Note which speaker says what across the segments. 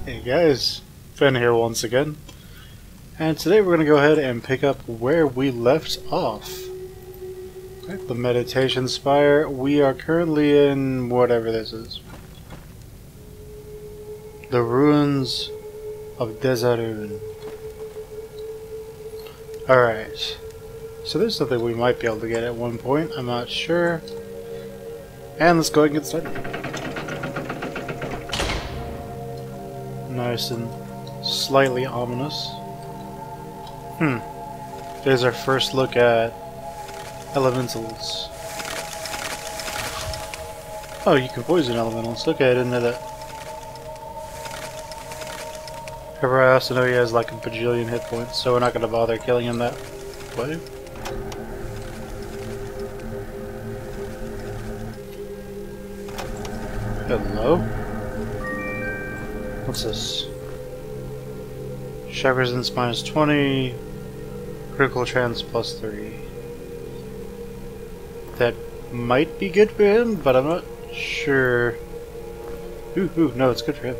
Speaker 1: Hey guys, Fen here once again, and today we're going to go ahead and pick up where we left off. Right, the Meditation Spire. We are currently in whatever this is. The Ruins of Desarun. Alright, so there's something we might be able to get at one point, I'm not sure. And let's go ahead and get started. Nice and slightly ominous. There's our first look at elementals. Oh, you can poison elementals. Okay, I didn't know that. However, I also know he has like a bajillion hit points, so we're not going to bother killing him that way. Hello? What's this? Shock resistance minus 20, critical chance plus 3. That might be good for him, but I'm not sure. Ooh, no, it's good for him.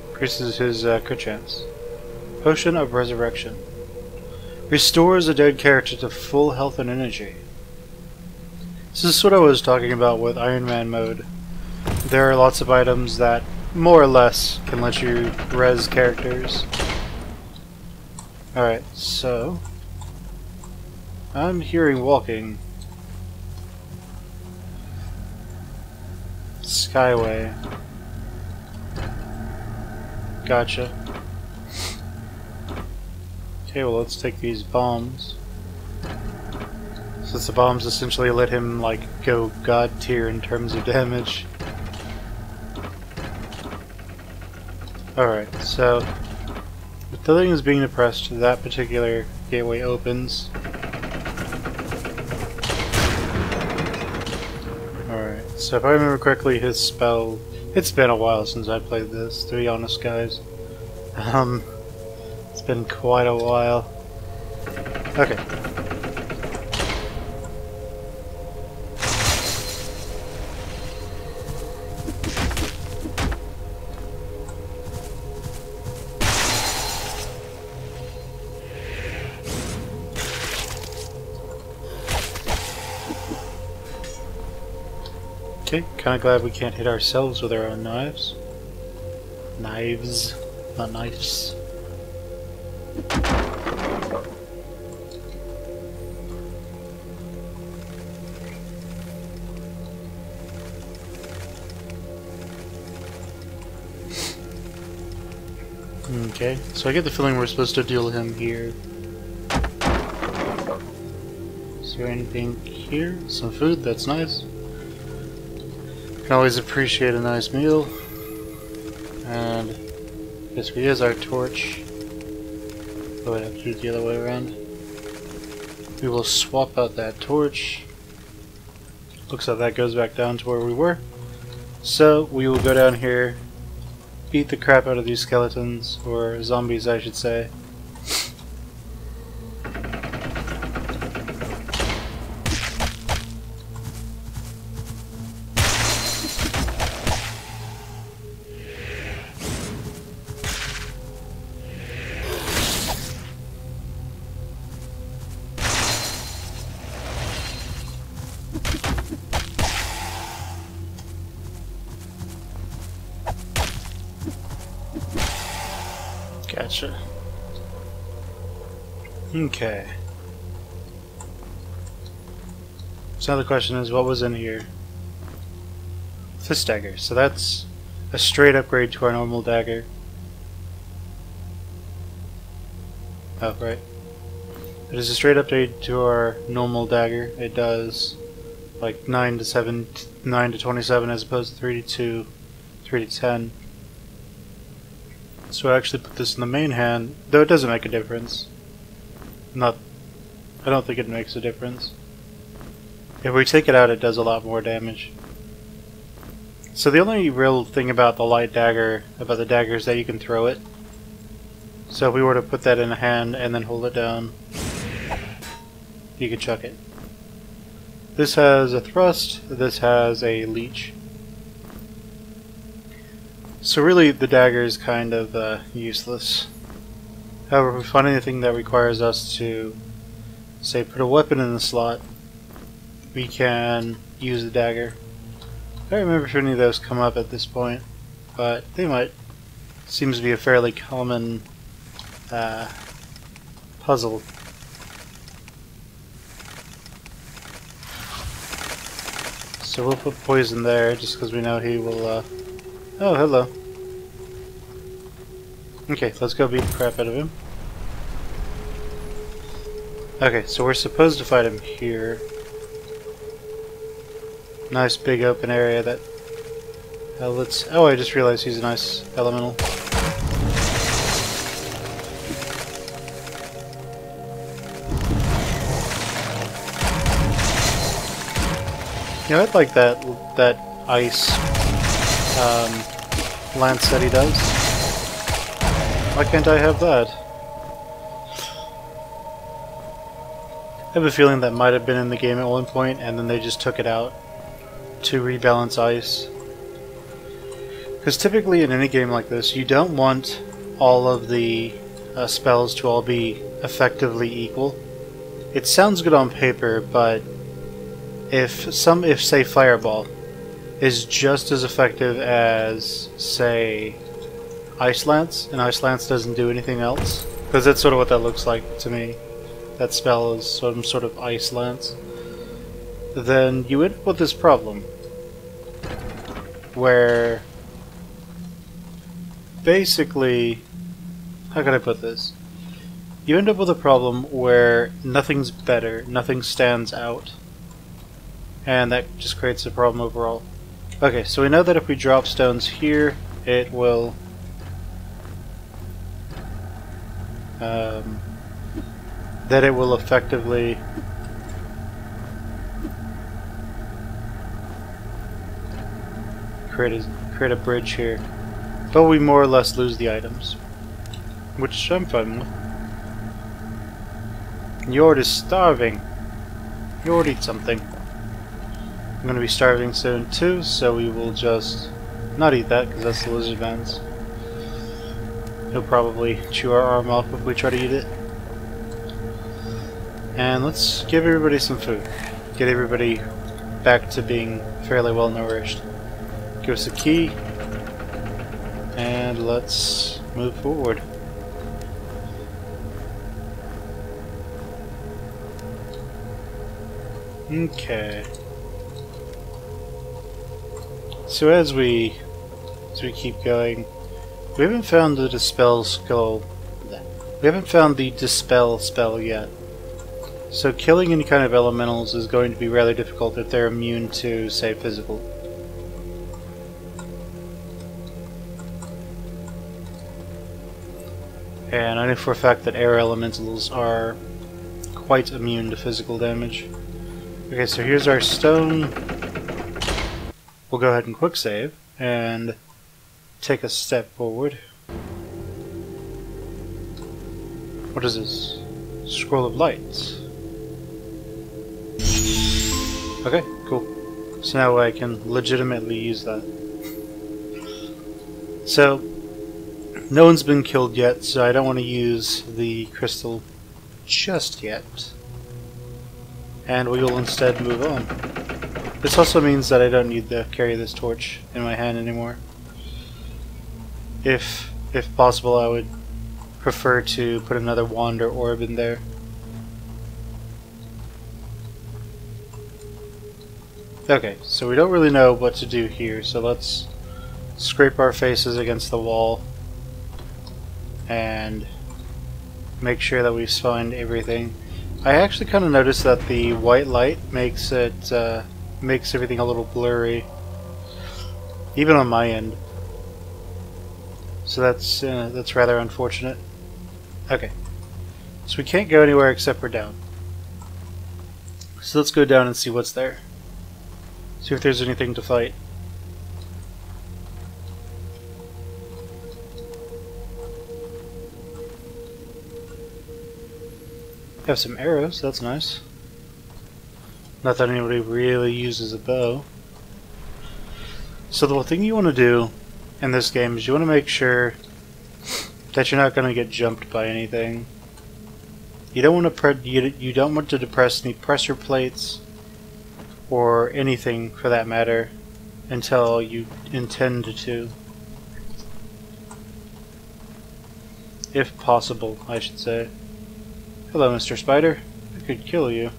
Speaker 1: Increases his crit chance. Potion of Resurrection. Restores a dead character to full health and energy. This is what I was talking about with Iron Man mode. There are lots of items that more or less can let you res characters. Alright, so I'm hearing walking. Skyway. Gotcha. Okay, well let's take these bombs. Since the bombs essentially let him like go god tier in terms of damage. Alright, so if the thing is being depressed, that particular gateway opens. Alright, so if I remember correctly, his spell... It's been a while since I played this, to be honest, guys. It's been quite a while. Okay. Okay, kinda glad we can't hit ourselves with our own knives. Knives, not knives. Okay, so I get the feeling we're supposed to duel him here. Is there anything here? Some food, that's nice. Can always appreciate a nice meal. And this is our torch. Oh, I have to do it the other way around. We will swap out that torch. Looks like that goes back down to where we were. So we will go down here, beat the crap out of these skeletons, or zombies I should say. Gotcha. Okay. So now the question is, what was in here? This dagger. So that's a straight upgrade to our normal dagger. Oh, right. It is a straight upgrade to our normal dagger. It does like 9 to 27 as opposed to 3 to 2, 3 to 10. So I actually put this in the main hand, though it doesn't make a difference. I don't think it makes a difference. If we take it out, it does a lot more damage. So the only real thing about the light dagger, about the dagger, is that you can throw it. So if we were to put that in a hand and then hold it down, you could chuck it. This has a thrust, this has a leech. So really, the dagger is kind of useless. However, if we find anything that requires us to, say, put a weapon in the slot, we can use the dagger. I don't remember if any of those come up at this point, but they might. Seems to be a fairly common puzzle. So we'll put poison there, just because we know he will, Oh, hello. Okay, let's go beat the crap out of him. Okay, so we're supposed to fight him here. Nice big open area that... oh, I just realized he's a nice elemental. You know, I'd like that ice lance that he does. Why can't I have that? I have a feeling that might have been in the game at one point, and then they just took it out to rebalance ice. Because typically in any game like this, you don't want all of the spells to all be effectively equal. It sounds good on paper, but if say Fireball is just as effective as, say, Ice Lance, and Ice Lance doesn't do anything else, because that's sort of what that looks like to me. That spell is some sort of Ice Lance. Then you end up with this problem where basically, how can I put this? You end up with a problem where nothing's better, nothing stands out, and that just creates a problem overall. Okay, so we know that if we drop stones here, it will effectively create a bridge here, but we more or less lose the items, which I'm fine with. Njord is starving. Njord, eat something. I'm going to be starving soon too, so we will just not eat that because that's the lizard man's. He'll probably chew our arm off if we try to eat it. And let's give everybody some food. Get everybody back to being fairly well nourished. Give us a key, and let's move forward. Okay. So as we keep going, we haven't found the dispel spell. We haven't found the dispel spell yet. So killing any kind of elementals is going to be rather difficult if they're immune to, say, physical. And I know for a fact that air elementals are quite immune to physical damage. Okay, so here's our stone. We'll go ahead and quick save and take a step forward. What is this? Scroll of Light. Okay, cool. So now I can legitimately use that. So, no one's been killed yet, so I don't want to use the crystal just yet. And we will instead move on. This also means that I don't need to carry this torch in my hand anymore. If possible, I would prefer to put another wand or orb in there. Okay, so we don't really know what to do here, so let's scrape our faces against the wall and make sure that we find everything. I actually kind of noticed that the white light makes it makes everything a little blurry, even on my end. So that's rather unfortunate. Okay, so we can't go anywhere except for down. So let's go down and see what's there. See if there's anything to fight. Have some arrows, that's nice. Not that anybody really uses a bow. So the thing you want to do in this game is you want to make sure that you're not going to get jumped by anything. You don't want to you don't want to depress any pressure plates or anything for that matter until you intend to. If possible, I should say. Hello, Mr. Spider. I could kill you.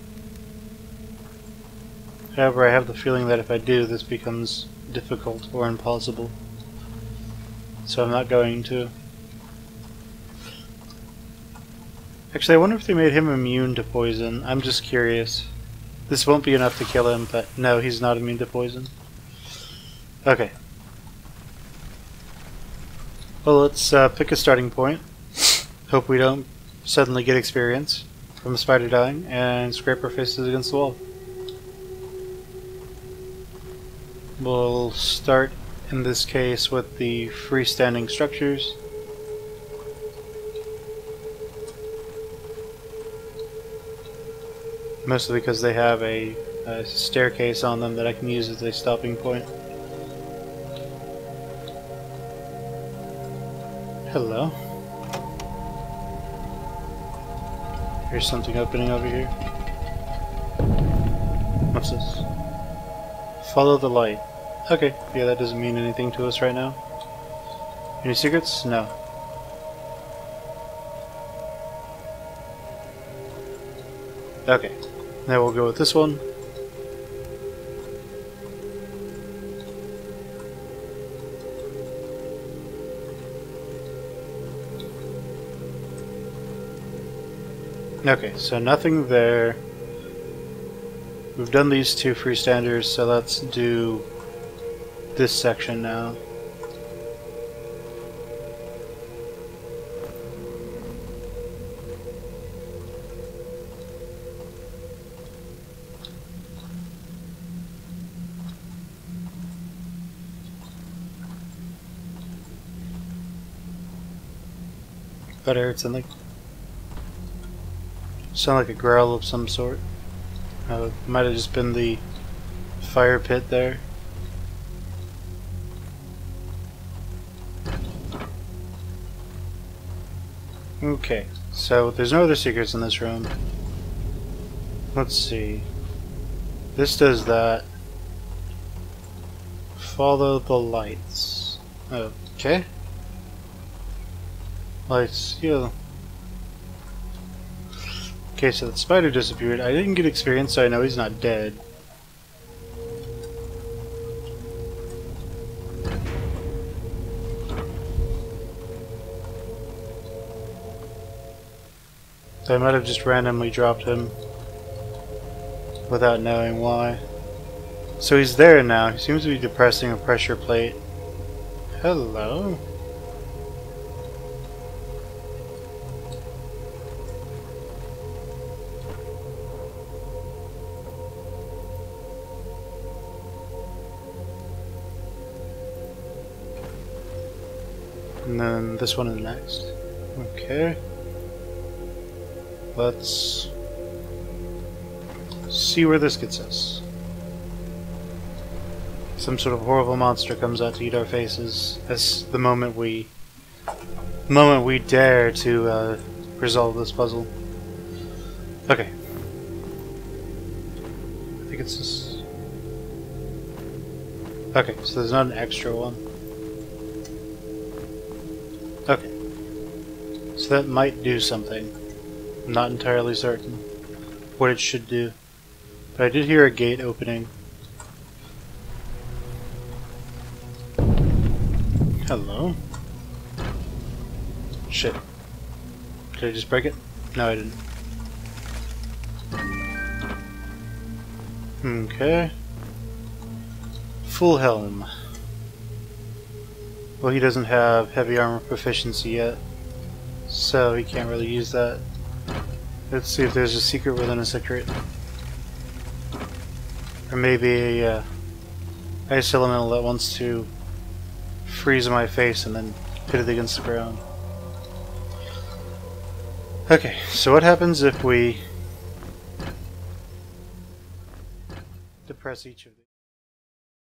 Speaker 1: However, I have the feeling that if I do, this becomes difficult or impossible. So I'm not going to. Actually, I wonder if they made him immune to poison. I'm just curious. This won't be enough to kill him, but no, he's not immune to poison. Okay. Well, let's pick a starting point. Hope we don't suddenly get experience from a spider dying and scrape our faces against the wall. We'll start, in this case, with the freestanding structures. Mostly because they have a staircase on them that I can use as a stopping point. Hello. Here's something opening over here. What's this? Follow the light. Okay, yeah, that doesn't mean anything to us right now. Any secrets? No. Okay, now we'll go with this one. Okay, so nothing there. We've done these two freestanders, so let's do this section now. That I heard something. Sound like a growl of some sort. Might have just been the fire pit there. Okay, so there's no other secrets in this room. Let's see. This does that. Follow the lights. Okay. Lights, yeah. Okay, so the spider disappeared. I didn't get experience, so I know he's not dead. So I might have just randomly dropped him without knowing why. So he's there now. He seems to be depressing a pressure plate. Hello? And then this one is next. Okay. Let's see where this gets us. Some sort of horrible monster comes out to eat our faces as the moment we dare to resolve this puzzle. Okay. I think it's this. Okay, so there's not an extra one. Okay. So that might do something. I'm not entirely certain what it should do. But I did hear a gate opening. Hello? Shit. Did I just break it? No, I didn't. Okay. Full helm. Well, he doesn't have heavy armor proficiency yet, so he can't really use that. Let's see if there's a secret within a secret. Or maybe a ice elemental that wants to freeze my face and then hit it against the ground. Okay, so what happens if we depress each of these?